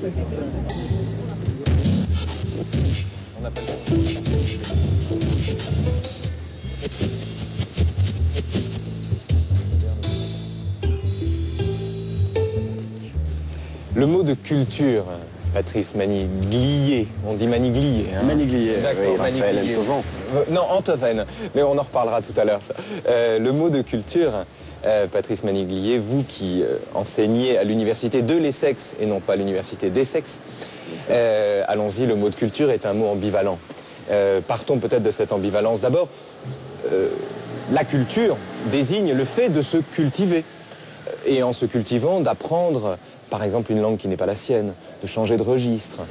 On appelle ça. Le mot de culture, Patrice Maniglier, on dit Maniglier. Hein. Maniglier, d'accord, oui, Raphaël Enthoven. Non, Enthoven, mais on en reparlera tout à l'heure. Le mot de culture, Patrice Maniglier, vous qui enseignez à l'université de l'Essex et non pas à l'université d'Essex, allons-y, le mot de culture est un mot ambivalent. Partons peut-être de cette ambivalence. D'abord, la culture désigne le fait de se cultiver. Et en se cultivant, d'apprendre, par exemple, une langue qui n'est pas la sienne, de changer de registre,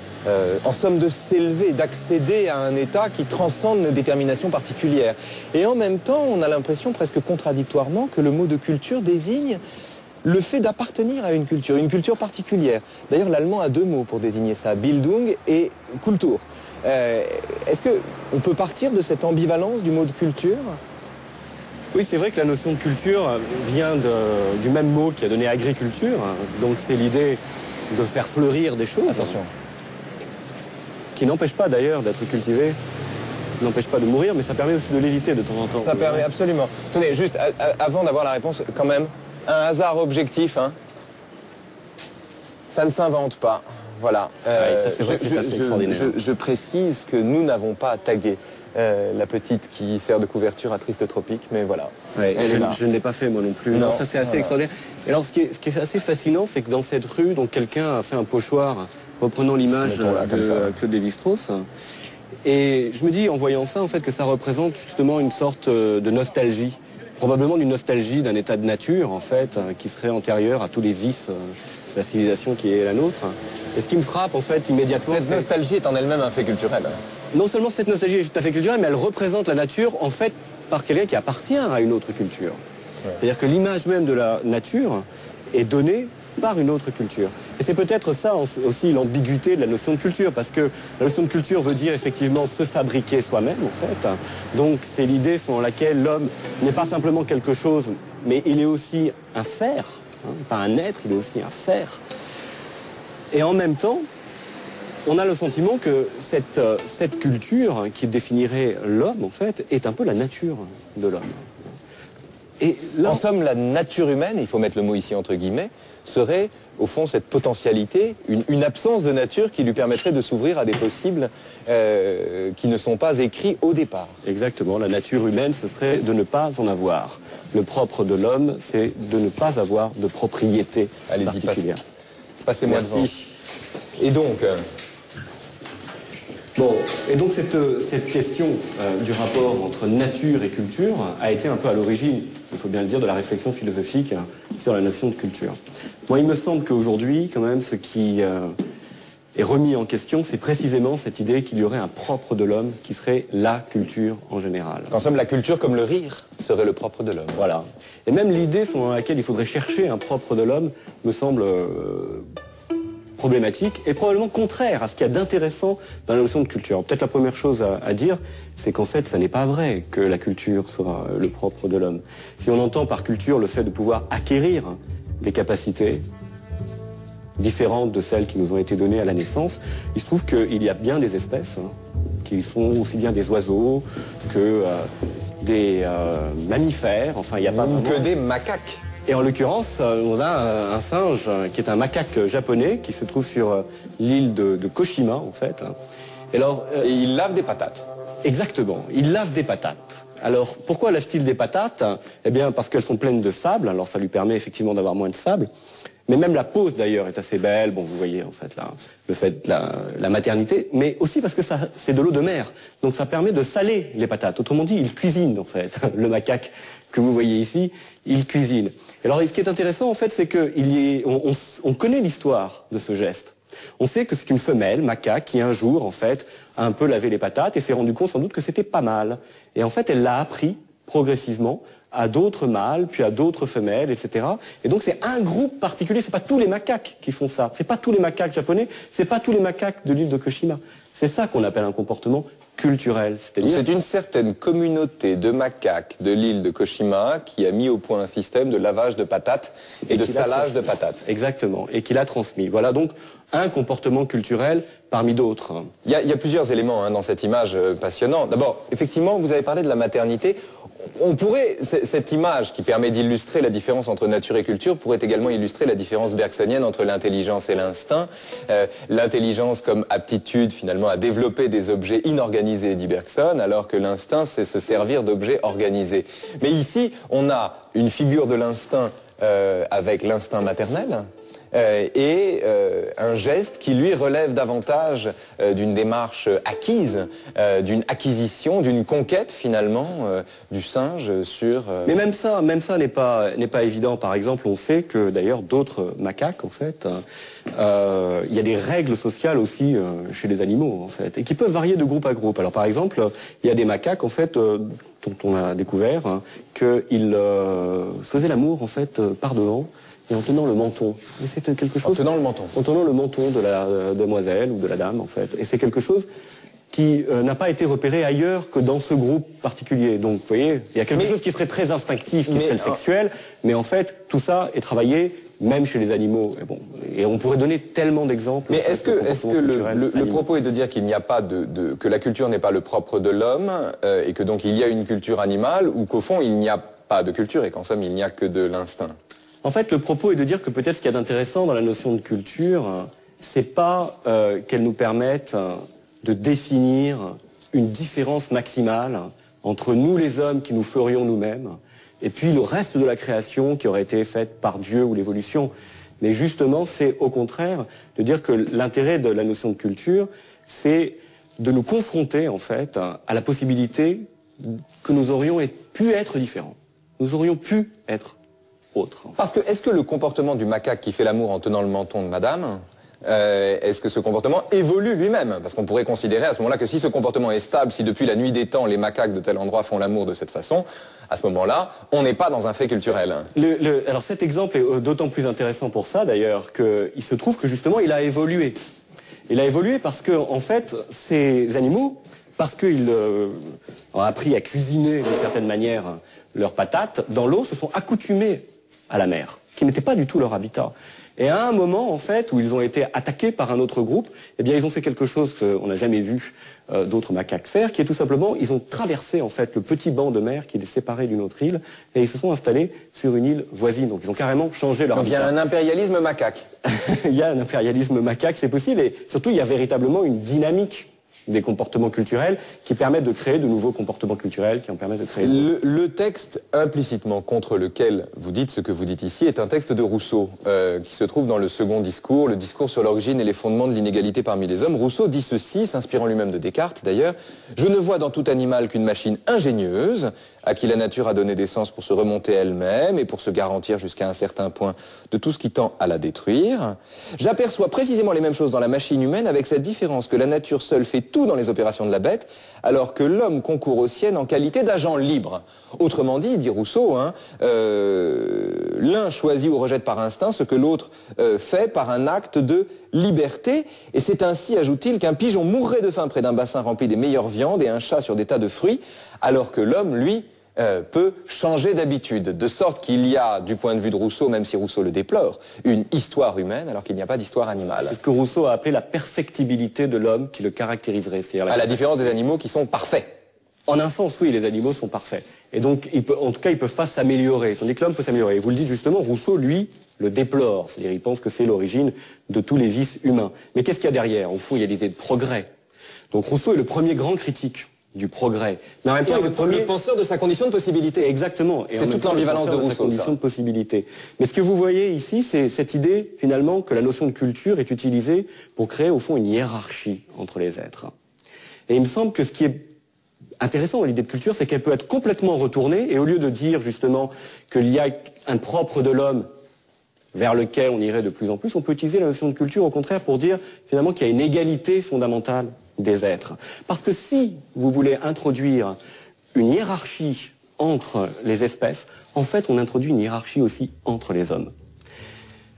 en somme de s'élever, d'accéder à un état qui transcende nos déterminations particulières. Et en même temps, on a l'impression presque contradictoirement que le mot de culture désigne le fait d'appartenir à une culture particulière. D'ailleurs, l'allemand a deux mots pour désigner ça, Bildung et Kultur. Est-ce qu'on peut partir de cette ambivalence du mot de culture ? Oui, c'est vrai que la notion de culture vient du même mot qui a donné agriculture. Donc c'est l'idée de faire fleurir des choses. Attention. Qui n'empêche pas d'ailleurs d'être cultivé, n'empêche pas de mourir, mais ça permet aussi de l'éviter de temps en temps. Ça permet absolument. Tenez, juste avant d'avoir la réponse, quand même, un hasard objectif, hein. Ça ne s'invente pas. Voilà. Ça, c'est vrai que c'est assez extraordinaire. Je précise que nous n'avons pas tagué la petite qui sert de couverture à Triste Tropique, mais voilà. Ouais, je ne l'ai pas fait moi non plus. Non, ça c'est assez extraordinaire. Et alors ce qui est assez fascinant, c'est que dans cette rue, donc quelqu'un a fait un pochoir reprenant l'image de Claude Lévi-Strauss. Et je me dis en voyant ça en fait que ça représente justement une sorte de nostalgie. Probablement d'une nostalgie d'un état de nature en fait qui serait antérieur à tous les vices de la civilisation qui est la nôtre. Et ce qui me frappe en fait immédiatement, cette nostalgie est en elle-même un fait culturel. Non seulement cette nostalgie est tout à fait culturelle, mais elle représente la nature en fait par quelqu'un qui appartient à une autre culture. Ouais. C'est-à-dire que l'image même de la nature est donnée par une autre culture. Et c'est peut-être ça aussi l'ambiguïté de la notion de culture, parce que la notion de culture veut dire effectivement se fabriquer soi-même en fait. Donc c'est l'idée selon laquelle l'homme n'est pas simplement quelque chose, mais il est aussi un faire, hein, pas un être, il est aussi un faire. Et en même temps, on a le sentiment que cette culture qui définirait l'homme en fait est un peu la nature de l'homme. Et là, en somme, la nature humaine, il faut mettre le mot ici entre guillemets, serait au fond cette potentialité, une absence de nature qui lui permettrait de s'ouvrir à des possibles qui ne sont pas écrits au départ. Exactement, la nature humaine, ce serait de ne pas en avoir. Le propre de l'homme, c'est de ne pas avoir de propriété particulière. Passez-moi devant. Et donc... Bon, et donc cette question du rapport entre nature et culture a été un peu à l'origine, il faut bien le dire, de la réflexion philosophique sur la notion de culture. Moi, il me semble qu'aujourd'hui, quand même, ce qui est remis en question, c'est précisément cette idée qu'il y aurait un propre de l'homme qui serait la culture en général. En somme, la culture, comme le rire, serait le propre de l'homme. Voilà. Et même l'idée selon laquelle il faudrait chercher un propre de l'homme me semble... problématique et probablement contraire à ce qu'il y a d'intéressant dans la notion de culture. Peut-être la première chose à dire, c'est qu'en fait, ça n'est pas vrai que la culture soit le propre de l'homme. Si on entend par culture le fait de pouvoir acquérir des capacités différentes de celles qui nous ont été données à la naissance, il se trouve qu'il y a bien des espèces qui sont aussi bien des oiseaux que des mammifères, enfin il n'y a pas vraiment... que des macaques. Et en l'occurrence, on a un singe qui est un macaque japonais qui se trouve sur l'île de Koshima, en fait. Et il lave des patates. Exactement, il lave des patates. Alors, pourquoi lave-t-il des patates? Eh bien, parce qu'elles sont pleines de sable, alors ça lui permet effectivement d'avoir moins de sable. Mais même la pose, d'ailleurs, est assez belle. Bon, vous voyez, en fait, là, le fait de la maternité. Mais aussi parce que c'est de l'eau de mer. Donc, ça permet de saler les patates. Autrement dit, il cuisine, en fait. Le macaque que vous voyez ici, il cuisine. Alors, ce qui est intéressant, en fait, c'est qu'on connaît l'histoire de ce geste. On sait que c'est une femelle, macaque, qui un jour, en fait, a un peu lavé les patates et s'est rendu compte, sans doute, que c'était pas mal. Et en fait, elle l'a appris progressivement à d'autres mâles, puis à d'autres femelles, etc. Et donc c'est un groupe particulier, c'est pas tous les macaques qui font ça, c'est pas tous les macaques japonais, c'est pas tous les macaques de l'île de Koshima. C'est ça qu'on appelle un comportement culturel. C'est une certaine communauté de macaques de l'île de Koshima qui a mis au point un système de lavage de patates et de salage de patates. Exactement, et qui l'a transmis. Voilà donc un comportement culturel parmi d'autres. Il y a plusieurs éléments dans cette image passionnante. D'abord, effectivement, vous avez parlé de la maternité. On pourrait, cette image qui permet d'illustrer la différence entre nature et culture pourrait également illustrer la différence bergsonienne entre l'intelligence et l'instinct. L'intelligence comme aptitude finalement à développer des objets inorganisés, dit Bergson, alors que l'instinct c'est se servir d'objets organisés. Mais ici, on a une figure de l'instinct avec l'instinct maternel. Et un geste qui lui relève davantage d'une démarche acquise, d'une acquisition, d'une conquête finalement du singe sur... Mais même ça n'est pas évident. Par exemple, on sait que d'ailleurs d'autres macaques en fait, il y a des règles sociales aussi chez les animaux en fait, et qui peuvent varier de groupe à groupe. Alors par exemple, il y a des macaques en fait dont on a découvert qu'ils faisaient l'amour en fait par devant. Et en tenant le menton. Et c'est quelque chose. En tenant le menton. En tenant le menton de la demoiselle ou de la dame, en fait. Et c'est quelque chose qui n'a pas été repéré ailleurs que dans ce groupe particulier. Donc, vous voyez, il y a quelque chose qui serait très instinctif, qui serait le sexuel, mais en fait, tout ça est travaillé même chez les animaux. Et, bon, et on pourrait donner tellement d'exemples. Mais est-ce que le propos est de dire qu'il n'y a pas que la culture n'est pas le propre de l'homme, et que donc il y a une culture animale, ou qu'au fond, il n'y a pas de culture, et qu'en somme, il n'y a que de l'instinct? En fait, le propos est de dire que peut-être ce qu'il y a d'intéressant dans la notion de culture, c'est pas qu'elle nous permette de définir une différence maximale entre nous les hommes qui nous ferions nous-mêmes et puis le reste de la création qui aurait été faite par Dieu ou l'évolution. Mais justement, c'est au contraire de dire que l'intérêt de la notion de culture, c'est de nous confronter en fait à la possibilité que nous aurions pu être différents. Nous aurions pu être autre. Parce que, est-ce que le comportement du macaque qui fait l'amour en tenant le menton de madame, est-ce que ce comportement évolue lui-même? Parce qu'on pourrait considérer à ce moment-là que si ce comportement est stable, si depuis la nuit des temps les macaques de tel endroit font l'amour de cette façon, à ce moment-là, on n'est pas dans un fait culturel. Alors cet exemple est d'autant plus intéressant pour ça d'ailleurs qu'il se trouve que justement il a évolué. Il a évolué parce que en fait ces animaux, parce qu'ils ont appris à cuisiner d'une certaine manière leurs patates, dans l'eau se sont accoutumés à la mer, qui n'était pas du tout leur habitat. Et à un moment, en fait, où ils ont été attaqués par un autre groupe, eh bien, ils ont fait quelque chose qu'on n'a jamais vu d'autres macaques faire, qui est tout simplement, ils ont traversé, en fait, le petit banc de mer qui les séparait d'une autre île, et ils se sont installés sur une île voisine. Donc, ils ont carrément changé leur habitat. Donc, il y a un impérialisme macaque. Il y a un impérialisme macaque, c'est possible, et surtout, il y a véritablement une dynamique des comportements culturels qui permettent de créer de nouveaux comportements culturels, qui en permettent de créer... Le texte implicitement contre lequel vous dites ce que vous dites ici est un texte de Rousseau, qui se trouve dans le second discours, le discours sur l'origine et les fondements de l'inégalité parmi les hommes. Rousseau dit ceci, s'inspirant lui-même de Descartes d'ailleurs: « Je ne vois dans tout animal qu'une machine ingénieuse, à qui la nature a donné des sens pour se remonter elle-même et pour se garantir jusqu'à un certain point de tout ce qui tend à la détruire. J'aperçois précisément les mêmes choses dans la machine humaine, avec cette différence que la nature seule fait tout dans les opérations de la bête, alors que l'homme concourt aux siennes en qualité d'agent libre. » Autrement dit Rousseau, l'un choisit ou rejette par instinct ce que l'autre fait par un acte de liberté. Et c'est ainsi, ajoute-t-il, qu'un pigeon mourrait de faim près d'un bassin rempli des meilleures viandes et un chat sur des tas de fruits, alors que l'homme, lui, peut changer d'habitude, de sorte qu'il y a, du point de vue de Rousseau, même si Rousseau le déplore, une histoire humaine alors qu'il n'y a pas d'histoire animale. C'est ce que Rousseau a appelé la perfectibilité de l'homme qui le caractériserait. À la différence des animaux qui sont parfaits. En un sens, oui, les animaux sont parfaits. Et donc, en tout cas, ils ne peuvent pas s'améliorer, tandis que l'homme peut s'améliorer. Et vous le dites justement, Rousseau, lui, le déplore. C'est-à-dire, il pense que c'est l'origine de tous les vices humains. Mais qu'est-ce qu'il y a derrière? Au fond, il y a l'idée de progrès. Donc Rousseau est le premier grand critique du progrès. Mais en même temps, le penseur de sa condition de possibilité. Exactement. C'est toute l'ambivalence de Rousseau, sa condition de possibilité. Mais ce que vous voyez ici, c'est cette idée, finalement, que la notion de culture est utilisée pour créer, au fond, une hiérarchie entre les êtres. Et il me semble que ce qui est intéressant dans l'idée de culture, c'est qu'elle peut être complètement retournée, et au lieu de dire, justement, qu'il y a un propre de l'homme vers lequel on irait de plus en plus, on peut utiliser la notion de culture, au contraire, pour dire, finalement, qu'il y a une égalité fondamentale des êtres. Parce que si vous voulez introduire une hiérarchie entre les espèces, en fait, on introduit une hiérarchie aussi entre les hommes.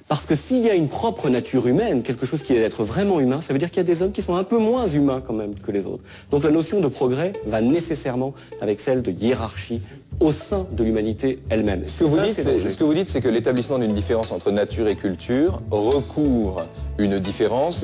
Parce que s'il y a une propre nature humaine, quelque chose qui est d'être vraiment humain, ça veut dire qu'il y a des hommes qui sont un peu moins humains quand même que les autres. Donc la notion de progrès va nécessairement avec celle de hiérarchie au sein de l'humanité elle-même. Ce que vous dites, c'est que l'établissement d'une différence entre nature et culture recouvre une différence